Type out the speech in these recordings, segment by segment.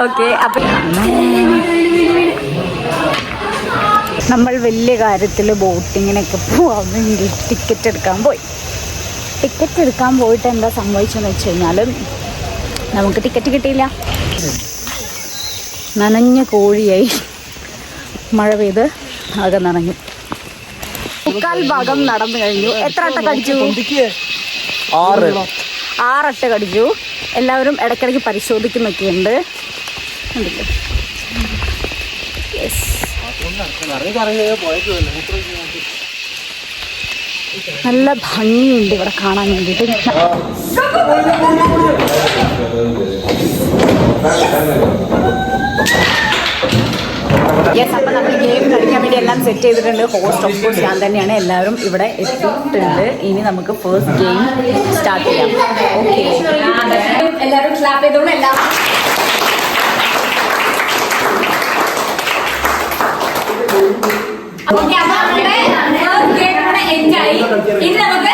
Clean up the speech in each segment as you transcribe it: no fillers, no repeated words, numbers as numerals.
Okay, അപ്പം നമ്മൾ വലിയ കാര്യത്തിൽ ബോട്ടിങ്ങിനൊക്കെ പോകാൻ വേണ്ടി ടിക്കറ്റ് എടുക്കാൻ പോയിട്ട് എന്താ സംഭവിച്ചെന്ന് വെച്ച് കഴിഞ്ഞാൽ നമുക്ക് ടിക്കറ്റ് കിട്ടിയില്ല. നനഞ്ഞ കോഴിയായി മഴ പെയ്ത് ആകെ നനഞ്ഞു. 3/4 ഭാഗം നടന്നു കഴിഞ്ഞു. എത്ര അട്ട കടിച്ചു? 6 അട്ട കടിച്ചു. എല്ലാവരും ഇടയ്ക്കിടയ്ക്ക് പരിശോധിക്കുന്നൊക്കെയുണ്ട്. നല്ല ഭംഗിയുണ്ട് ഇവിടെ കാണാൻ വേണ്ടിയിട്ട്. യെസ്, അപ്പം നമ്മൾ ഗെയിം കളിക്കാൻ വേണ്ടി എല്ലാം സെറ്റ് ചെയ്തിട്ടുണ്ട്. ഹോസ്റ്റ് ഓഫ് കോഴ്സ് ഞാൻ തന്നെയാണ്. എല്ലാവരും ഇവിടെ എത്തിയിട്ടുണ്ട്. ഇനി നമുക്ക് ഫസ്റ്റ് ഗെയിം സ്റ്റാർട്ട് ചെയ്യാം. ഓക്കെ, എല്ലാവരും ക്ലാപ്പ് ചെയ്തോളൂ. ഇനി നമുക്ക്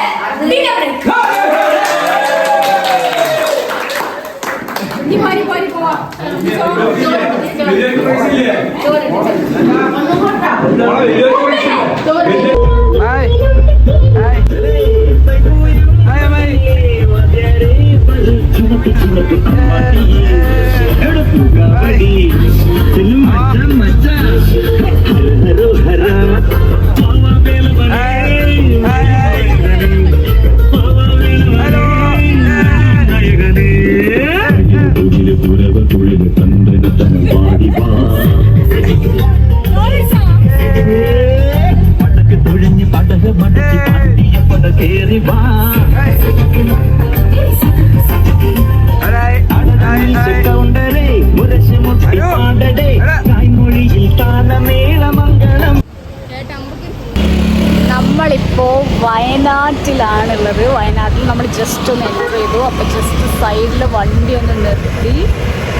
നമ്മളിപ്പോൾ വയനാട്ടിലാണുള്ളത്. വയനാട്ടിൽ നമ്മൾ ജസ്റ്റ് ഒന്ന് എൻ്റർ ചെയ്തു. അപ്പോൾ ജസ്റ്റ് സൈഡിൽ വണ്ടി ഒന്ന് നിർത്തി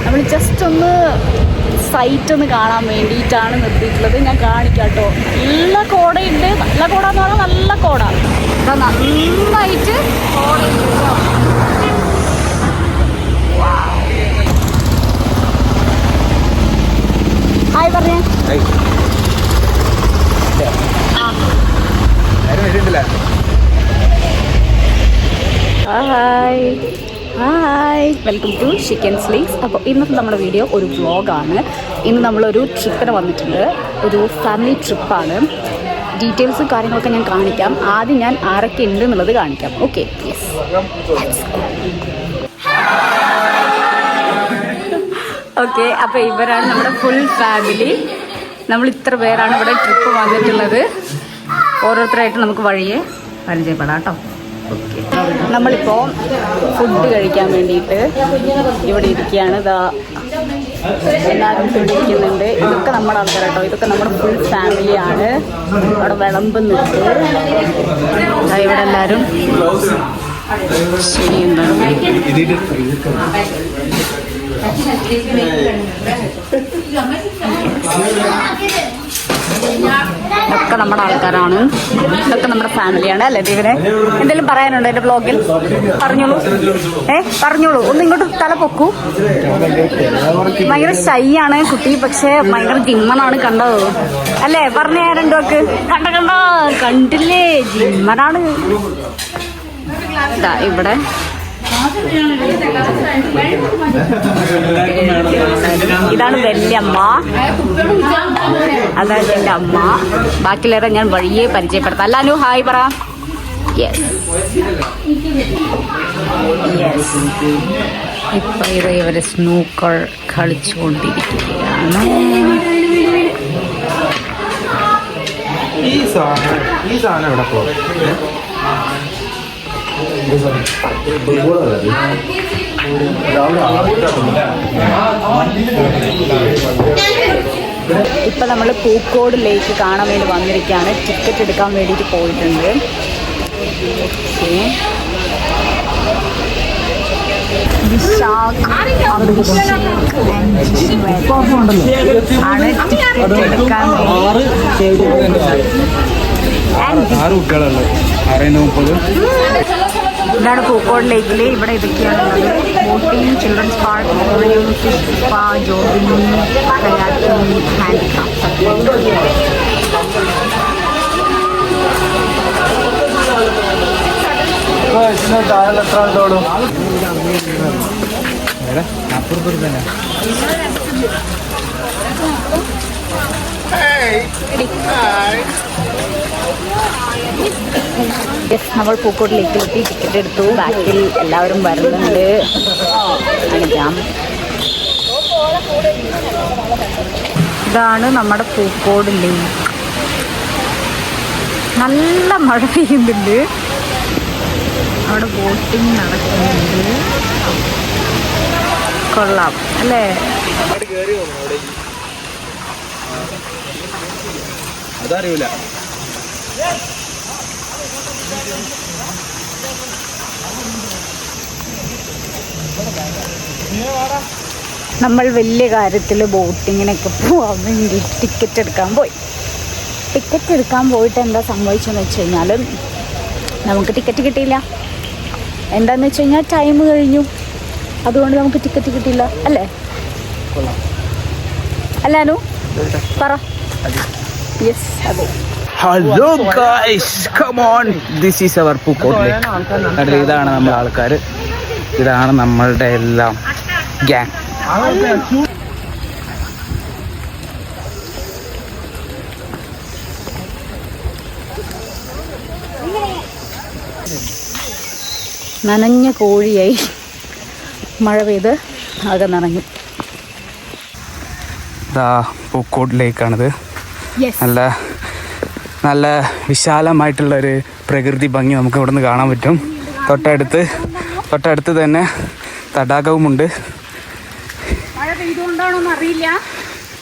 നമ്മൾ ജസ്റ്റ് ഒന്ന് സൈറ്റ് ഒന്ന് കാണാൻ വേണ്ടിയിട്ടാണ് നിർത്തിയിട്ടുള്ളത്. ഞാൻ കാണിക്കാം കേട്ടോ. നല്ല കോടയുണ്ട്. നല്ല കോട എന്ന് പറഞ്ഞാൽ നല്ല കോട. അപ്പം നന്നായിട്ട് കോടയുണ്ട്. ഹായ് പറഞ്ഞേ. Hi, welcome to chicken sleeks. അപ്പോൾ ഇന്നത്തെ നമ്മുടെ വീഡിയോ ഒരു വ്ളോഗാണ്. ഇന്ന് നമ്മളൊരു ട്രിപ്പിന് വന്നിട്ടുണ്ട്. ഒരു ഫാമിലി ട്രിപ്പാണ്. ഡീറ്റെയിൽസും കാര്യങ്ങളൊക്കെ ഞാൻ കാണിക്കാം. ആദ്യം ഞാൻ ആരൊക്കെ ഉണ്ട് എന്നുള്ളത് കാണിക്കാം. Okay, yes. ഓക്കെ, അപ്പോൾ ഇവരാണ് നമ്മുടെ ഫുൾ ഫാമിലി. നമ്മൾ ഇത്ര പേരാണ് ഇവിടെ ട്രിപ്പ് വന്നിട്ടുള്ളത്. ഓരോരുത്തരായിട്ട് നമുക്ക് വഴിയെ പരിചയപ്പെടാം കേട്ടോ. ഓക്കെ, നമ്മളിപ്പോൾ ഫുഡ് കഴിക്കാൻ വേണ്ടിയിട്ട് ഇവിടെ ഇരിക്കുകയാണ്. ഇതാ എല്ലാവരും ഇവിടെ ഇരിക്കുന്നുണ്ട്. ഇതൊക്കെ നമ്മുടെ ആൾക്കാർ കേട്ടോ. ഇതൊക്കെ നമ്മുടെ ഫുൾ ഫാമിലിയാണ്. അവിടെ വിളമ്പുന്നുണ്ട്. ഇവിടെ എല്ലാവരും ശരി എന്താണ് ഇതൊക്കെ നമ്മുടെ ആൾക്കാരാണ്. ഇതൊക്കെ നമ്മുടെ ഫാമിലിയാണ് അല്ലേ ദീപനെ? എന്തെങ്കിലും പറയാനുണ്ടോ എൻ്റെ ബ്ലോഗിൽ? പറഞ്ഞോളൂ. പറഞ്ഞോളൂ. ഒന്ന് ഇങ്ങോട്ട് തല പൊക്കൂ. ഭയങ്കര ഷൈ ആണ് കുട്ടി, പക്ഷെ ഭയങ്കര ജിമ്മനാണ്. കണ്ടോ അല്ലേ? പറഞ്ഞ രണ്ടു വാക്ക്. കണ്ടില്ലേ? ജിമ്മനാണ്. ഇവിടെ ഇതാണ് വല്യമ്മ, അതാണ് എൻ്റെ അമ്മ. ബാക്കിയുള്ളവരെ ഞാൻ വഴിയെ പരിചയപ്പെടുത്താം. അല്ലാനു ഹായ് പറ. യെസ്, ഇപ്പൊ ഇവര് സ്നൂക്കർ കളിച്ചുകൊണ്ടിരിക്കുകയാണ്. ഈ സാധനം എവിടെ പോകും? ഇപ്പം നമ്മൾ പൂക്കോട് ലേക്ക് കാണാൻ വേണ്ടി വന്നിരിക്കുകയാണ്. ടിക്കറ്റ് എടുക്കാൻ വേണ്ടിയിട്ട് പോയിട്ടുണ്ട്. ഓക്കെ, ആണ് ടിക്കറ്റ് എടുക്കാൻ ഇതാണ് പൂക്കോട് ലേക്കിൽ. ഇവിടെ ഇതൊക്കെയാണുള്ളത്. Boating, children's park, aquarium, fish spa, jogging, kayaking, handicraft. നമ്മൾ പൂക്കോട്ടിലേക്ക് എത്തി, ടിക്കറ്റ് എടുത്തു. ബാക്കിൽ എല്ലാവരും വരുന്നുണ്ട്. കാണിക്കാം. ഇതാണ് നമ്മുടെ പൂക്കോട് ലേക്ക്. നല്ല മഴ പെയ്യുന്നുണ്ട്. അവിടെ ബോട്ടിങ് നടക്കുന്നുണ്ട്. കൊള്ളാം അല്ലേ? അതറിയൂല. നമ്മൾ വലിയ കാര്യത്തിൽ ബോട്ടിങ്ങിനൊക്കെ പോകാൻ വേണ്ടി ടിക്കറ്റ് എടുക്കാൻ പോയി. ടിക്കറ്റ് എടുക്കാൻ പോയിട്ട് എന്താ സംഭവിച്ചതെന്ന് വെച്ച് കഴിഞ്ഞാൽ നമുക്ക് ടിക്കറ്റ് കിട്ടിയില്ല. എന്താണെന്ന് വെച്ച് കഴിഞ്ഞാൽ ടൈം കഴിഞ്ഞു. അതുകൊണ്ട് നമുക്ക് ടിക്കറ്റ് കിട്ടിയില്ല. അല്ലേ അല്ലാനു പറ. യെസ്, അതെ. Hello guys, come on, this is our Pookode lake. ഇതാണ് നമ്മുടെ ആൾക്കാർ, ഇതാണ് നമ്മളുടെ എല്ലാം ഗ്യാങ്. നനഞ്ഞ കോഴിയായി മഴ പെയ്ത് ആകെ നനഞ്ഞു. പൂക്കോട്ട് ലേക്കാണിത്. നല്ല നല്ല വിശാലമായിട്ടുള്ളൊരു പ്രകൃതി ഭംഗി നമുക്ക് ഇവിടെ നിന്ന് കാണാൻ പറ്റും. തൊട്ടടുത്ത് തന്നെ തടാകവുമുണ്ട്. മഴ പെയ്തുകൊണ്ടാണോന്ന് അറിയില്ല,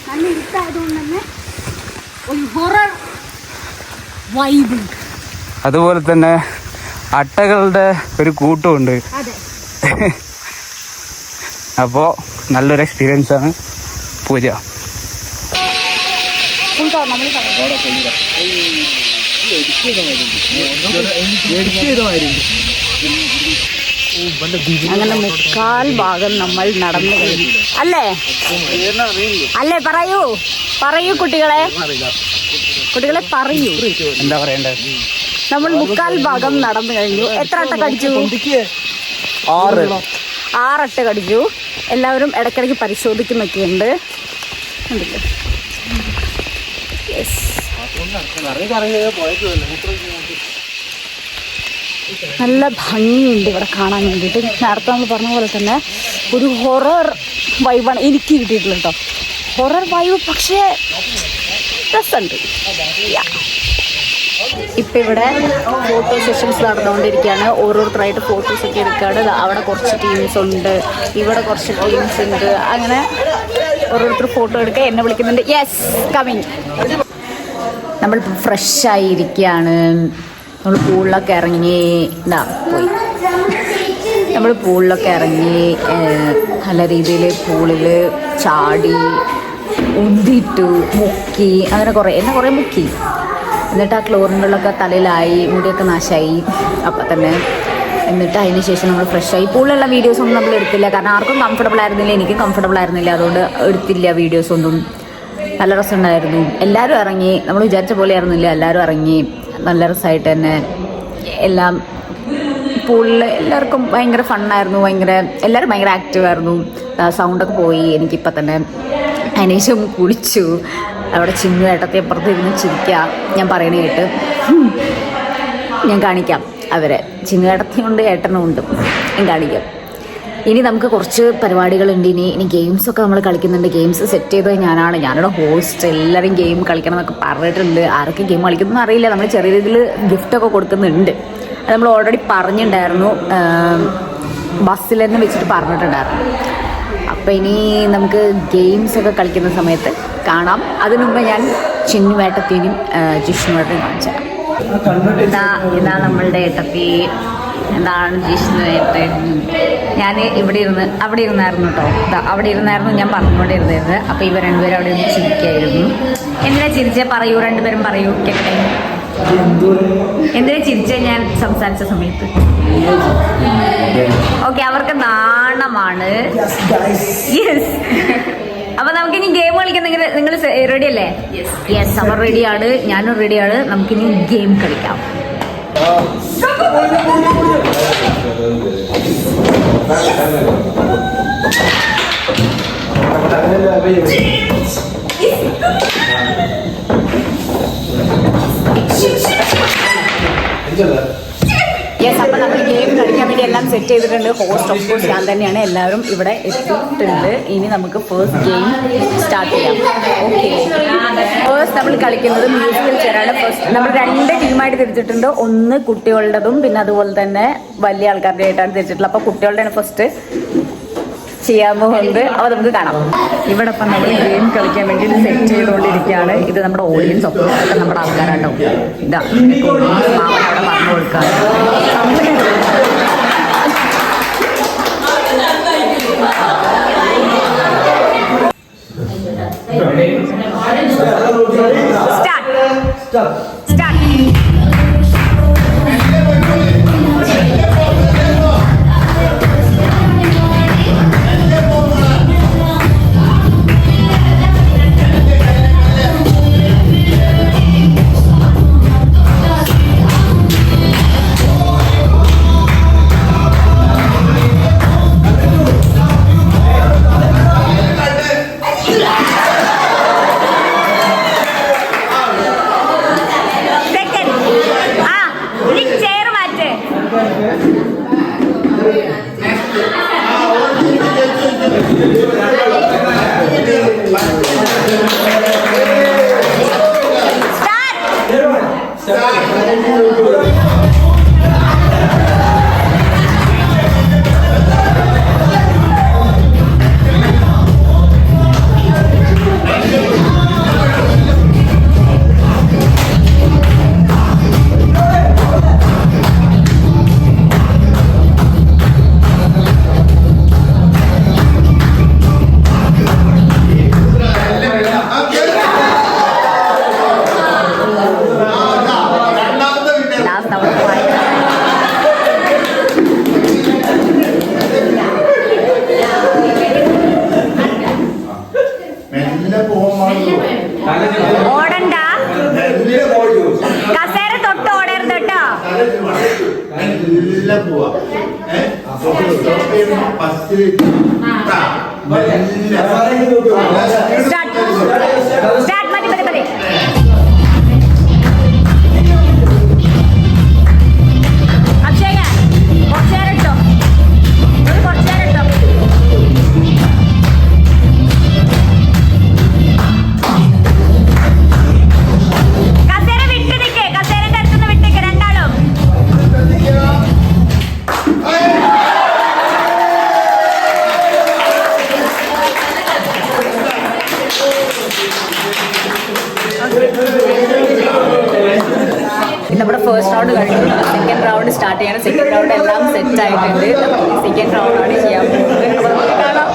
നല്ല ഇരുട്ടായതുകൊണ്ട് തന്നെ ഒരു ഹൊറർ വൈബ്. അതുപോലെ തന്നെ അട്ടകളുടെ ഒരു കൂട്ടമുണ്ട്. അപ്പോൾ നല്ലൊരു എക്സ്പീരിയൻസ് ആണ് പൂജ. അങ്ങനെ മുക്കാൽ ഭാഗം നമ്മൾ നടന്നു കഴിഞ്ഞു. അല്ലേ അല്ലേ പറയൂ കുട്ടികളെ പറയൂ. എന്താ പറയണ്ടേ? നമ്മൾ മുക്കാൽ ഭാഗം നടന്നു കഴിഞ്ഞു. എത്ര അട്ട കടിച്ചു? 6 അട്ട കടിച്ചു. എല്ലാവരും ഇടയ്ക്കിടയ്ക്ക് പരിശോധിക്കുന്നൊക്കെയുണ്ട്. നല്ല ഭംഗിയുണ്ട് ഇവിടെ കാണാൻ വേണ്ടിയിട്ട്. നേരത്തെ നമ്മൾ പറഞ്ഞ പോലെ തന്നെ ഒരു ഹൊറർ വൈബാണ് എനിക്ക് കിട്ടിയിട്ടുള്ളത് കേട്ടോ. ഹൊറർ വൈബ്, പക്ഷേ രസമുണ്ട്. ഇപ്പം ഇവിടെ ഫോട്ടോ സെഷൻസ് നടന്നുകൊണ്ടിരിക്കുകയാണ്. ഓരോരുത്തരായിട്ട് ഫോട്ടോസൊക്കെ എടുക്കുകയാണ്. അവിടെ കുറച്ച് ടീംസ് ഉണ്ട്, ഇവിടെ കുറച്ച് ടീംസ് ഉണ്ട്. അങ്ങനെ ഓരോരുത്തർ ഫോട്ടോ എടുക്കുക. എന്നെ വിളിക്കുന്നുണ്ട്. Yes, coming. നമ്മൾ ഫ്രഷായി ഇരിക്കുകയാണ്. നമ്മൾ പൂളിലൊക്കെ ഇറങ്ങി പോയി. നമ്മൾ പൂളിലൊക്കെ ഇറങ്ങി നല്ല രീതിയിൽ പൂളിൽ ചാടി, ഉന്തിട്ടു, മുക്കി, അങ്ങനെ കുറേ മുക്കി. എന്നിട്ട് ആ ക്ലോറിൻ വെള്ളമൊക്കെ തലയിലായി, മുടിയൊക്കെ നാശമായി അപ്പം തന്നെ. എന്നിട്ട് അതിന് ശേഷം നമ്മൾ ഫ്രഷായി. പൂളിലുള്ള വീഡിയോസൊന്നും നമ്മൾ എടുത്തില്ല, കാരണം ആർക്കും കംഫർട്ടബിൾ ആയിരുന്നില്ല. എനിക്കും കംഫർട്ടബിൾ ആയിരുന്നില്ല, അതുകൊണ്ട് എടുത്തില്ല വീഡിയോസൊന്നും. നല്ല രസമുണ്ടായിരുന്നു. എല്ലാവരും ഇറങ്ങി. നമ്മൾ വിചാരിച്ച പോലെ ആയിരുന്നില്ല, എല്ലാവരും ഇറങ്ങി. നല്ല രസമായിട്ട് തന്നെ എല്ലാം പൂളിൽ എല്ലാവർക്കും ഭയങ്കര ഫണ്ണായിരുന്നു. എല്ലാവരും ഭയങ്കര ആക്റ്റീവായിരുന്നു. സൗണ്ടൊക്കെ പോയി എനിക്കിപ്പം തന്നെ. അതിനുശേഷം കുളിച്ചു. അവിടെ ചിന്നു ഏട്ടത്തെ അപ്പുറത്ത് ഇരുന്ന് ചിരിക്കുക. ഞാൻ പറയണ കേട്ട് ഞാൻ കാണിക്കാം അവരെ. ചിന്നു ഏട്ടത്തിയുണ്ട്, ഏട്ടനുണ്ട്, ഞാൻ കാണിക്കാം. ഇനി നമുക്ക് കുറച്ച് പരിപാടികളുണ്ട്. ഇനി ഗെയിംസൊക്കെ നമ്മൾ കളിക്കുന്നുണ്ട്. ഗെയിംസ് സെറ്റ് ചെയ്തത് ഞാനാണ് ഹോസ്റ്റ്. എല്ലാവരും ഗെയിം കളിക്കണം എന്നൊക്കെ പറഞ്ഞിട്ടുണ്ട്. ആരൊക്കെ ഗെയിം കളിക്കുന്നതെന്ന് അറിയില്ല. നമ്മൾ ചെറിയ രീതിയിൽ ഗിഫ്റ്റൊക്കെ കൊടുക്കുന്നുണ്ട്. അത് നമ്മൾ ഓൾറെഡി പറഞ്ഞിട്ടുണ്ടായിരുന്നു, ബസ്സിൽ തന്നെ വെച്ചിട്ട് പറഞ്ഞിട്ടുണ്ടായിരുന്നു. അപ്പോൾ ഇനി നമുക്ക് ഗെയിംസൊക്കെ കളിക്കുന്ന സമയത്ത് കാണാം. അതിനുമുമ്പ് ഞാൻ ചിന്നുവേട്ടത്തിനും ജിഷ്ണുവേട്ടനും കാണിച്ചു തരാം. ഇതാ നമ്മളുടെ ഏട്ടത്തി. എന്താണ് ജിഷ്ണുവേട്ടൻ. ഞാൻ അവിടെ ഇരുന്നായിരുന്നു കേട്ടോ. അവിടെ ഇരുന്നായിരുന്നു ഞാൻ പറഞ്ഞുകൊണ്ടിരുന്നത്. അപ്പോൾ ഇവർ രണ്ടുപേരും അവിടെ ഒന്ന് ചിരിക്കായിരുന്നു. എന്തിനാ ചിരിച്ചേ പറയൂ, രണ്ടുപേരും പറയൂ, കേട്ടെ. എന്തിനാ ചിരിച്ചേ ഞാൻ സംസാരിച്ച സമയത്ത്? ഓക്കെ, അവർക്ക് നാണ ഓണമാണ്. യെസ്. അപ്പൊ നമുക്കിനി ഗെയിം കളിക്കാൻ നിങ്ങൾ റെഡി അല്ലേ? യെസ്, അവർ റെഡിയാണ്, ഞാനും റെഡിയാണ്. നമുക്കിനി ഗെയിം കളിക്കാം. യെസ്, അപ്പൊ നമ്മൾ ഗെയിം കളിക്കാൻ വേണ്ടി എല്ലാം സെറ്റ് ചെയ്തിട്ടുണ്ട്. ഹോസ്റ്റ് ഓഫ് കോഴ്സ് ഞാൻ തന്നെയാണ്. എല്ലാവരും ഇവിടെ എത്തിയിട്ടുണ്ട്. ഇനി നമുക്ക് ഫസ്റ്റ് ഗെയിം സ്റ്റാർട്ട് ചെയ്യാം. ഓക്കെ, ഫസ്റ്റ് നമ്മൾ കളിക്കുന്നത് മ്യൂസിക്കൽ ചെയറാണ്. ഫസ്റ്റ് നമ്മൾ 2 ടീമായിട്ട് തിരിച്ചിട്ടുണ്ട്. ഒന്ന് കുട്ടികളുടേതും പിന്നെ അതുപോലെ തന്നെ വലിയ ആൾക്കാരുടെ ആയിട്ടാണ് തിരിച്ചിട്ടുള്ളത്. അപ്പൊ കുട്ടികളുടെയാണ് ഫസ്റ്റ് ചെയ്യാൻ പോകുന്നത്. അപ്പോൾ നമുക്ക് കാണാം. ഇവിടെ ഇപ്പം നമ്മൾ ഗെയിം കളിക്കാൻ വേണ്ടി സെറ്റ് ചെയ്തുകൊണ്ടിരിക്കുകയാണ്. ഇത് നമ്മുടെ ഓഡിയൻസ്, ഒക്കെ നമ്മുടെ ആൾക്കാരാട്ടോ. ഇതാ മാമൻ അവിടെ പറഞ്ഞു കൊടുക്കാറ്. ഓടണ്ട, കസേര തൊട്ട് ഓടരുത് കേട്ടോ. സ്റ്റാർട്ട്, മതി മതി മതി. അക്ഷയ കുറച്ചേരം ഇട്ടോ, കുറച്ചേരം ഇട്ടോ. നമ്മുടെ ഫസ്റ്റ് റൗണ്ട് കഴിഞ്ഞു. സെക്കൻഡ് റൗണ്ട് സ്റ്റാർട്ട് ചെയ്യണം. സെക്കൻഡ് റൗണ്ട് എല്ലാം സെറ്റ് ആയിട്ടുണ്ട്. സെക്കൻഡ് റൗണ്ടാണ് ചെയ്യാൻ പോകുന്നത്. അപ്പോൾ നമുക്ക് കാണാം.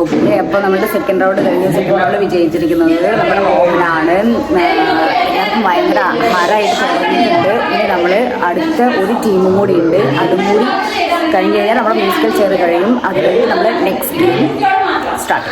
ഓക്കെ, അപ്പോൾ നമ്മുടെ സെക്കൻഡ് റൗണ്ട് കഴിഞ്ഞു. സെക്കൻഡ് റൗണ്ട് വിജയിച്ചിരിക്കുന്നത് നമ്മുടെ മോഹനാണ്. എല്ലാവർക്കും ഭയങ്കര ഹരമായിട്ട് തുടങ്ങിയിട്ടുണ്ട്. ഇനി നമ്മൾ അടുത്ത ഒരു ടീമും കൂടി ഉണ്ട്. അതും കൂടി കഴിഞ്ഞ് കഴിഞ്ഞാൽ നമ്മുടെ മ്യൂസിക്കൽ ചെയർ കഴിയും. അത് കഴിഞ്ഞ് നമ്മൾ നെക്സ്റ്റ് ടീം സ്റ്റാർട്ട്.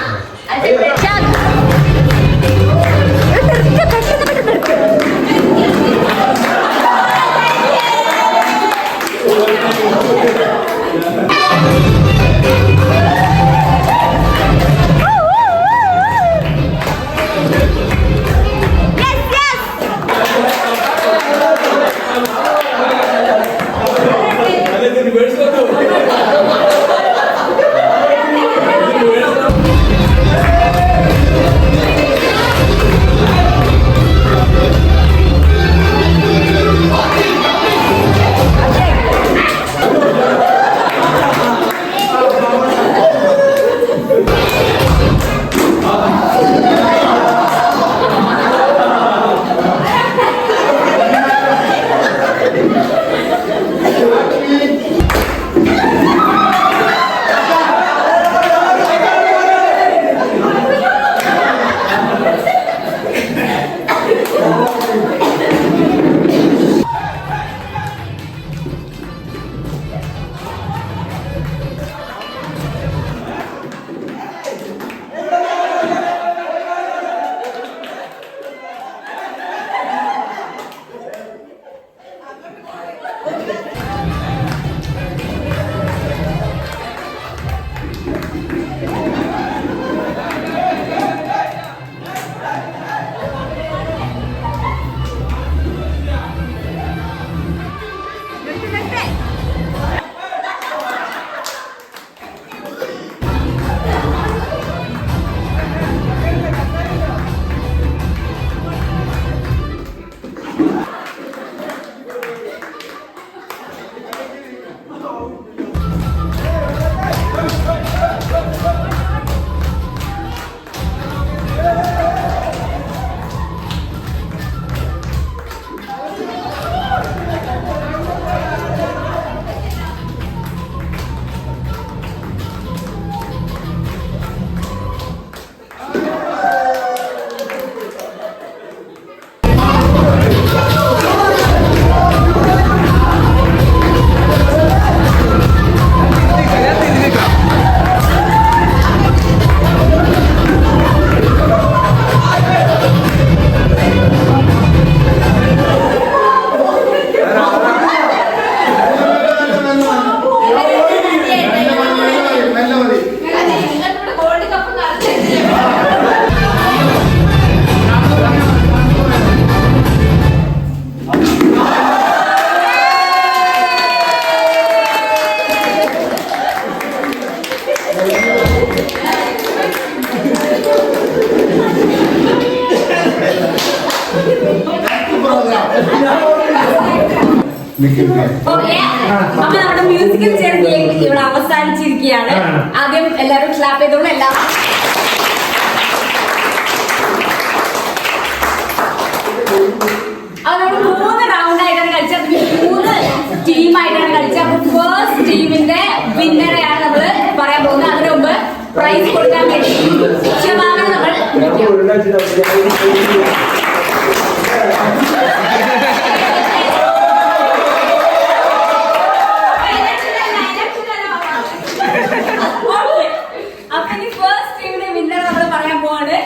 അപ്പൊ നമ്മുടെ മ്യൂസിക്കൽ ചെയർ ഗെയിം ഇവിടെ അവസാനിച്ചിരിക്കുകയാണ്. ആദ്യം എല്ലാവരും ക്ലാപ്പ് ചെയ്തോളൂ. എല്ലാവരും അത് നമ്മൾ 3 റൗണ്ട് ആയിട്ടാണ് കളിച്ചത്. 3 ടീമായിട്ടാണ് കളിച്ചത്. അപ്പൊ ഫസ്റ്റ് ടീമിന്റെ വിന്നറെയാണ് നമ്മൾ പറയാൻ പോകുന്നത്. അതിനു മുമ്പ് പ്രൈസ് കൊടുക്കാൻ വേണ്ടി ക്ഷമാപണം നമ്മൾ അപ്പൊ ഈ ഫസ്റ്റ് ടീമിന്റെ വിന്നർ നമ്മൾ പറയാൻ പോവാണ്.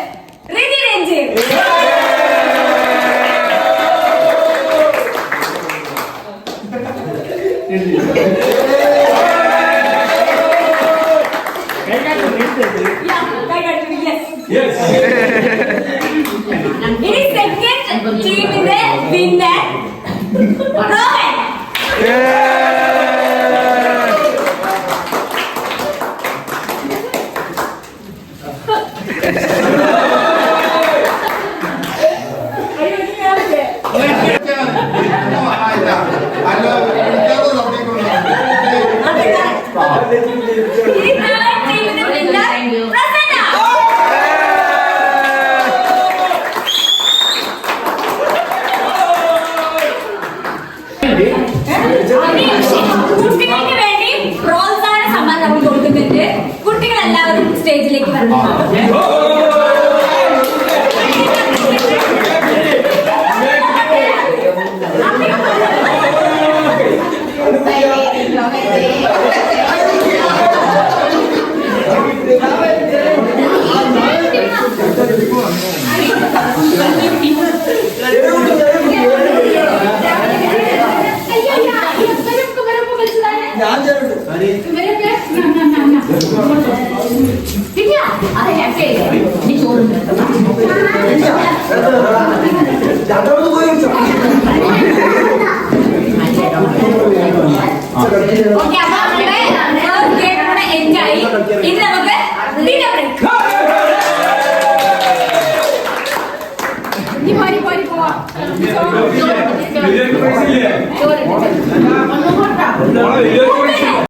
റിനി രഞ്ജിത്ത്. പിന്നെ റോഹൻ. ഈ third ടീമിന്റെ winner പ്രസന്ന. കുട്ടികൾക്ക് വേണ്ടി പ്രോത്സാഹന സമ്മാനം നമ്മൾ കൊടുക്കുന്നുണ്ട്. കുട്ടികൾ എല്ലാവരും സ്റ്റേജിലേക്ക് വരണം. ഓക്കെ, അപ്പൊ നമ്മുടെ ഫസ്റ്റ് ഗെയിം കൂടെ എൻജോയ്. ഇനി നമുക്ക് ഡിന്നർ ബ്രേക്ക്. ചോറ്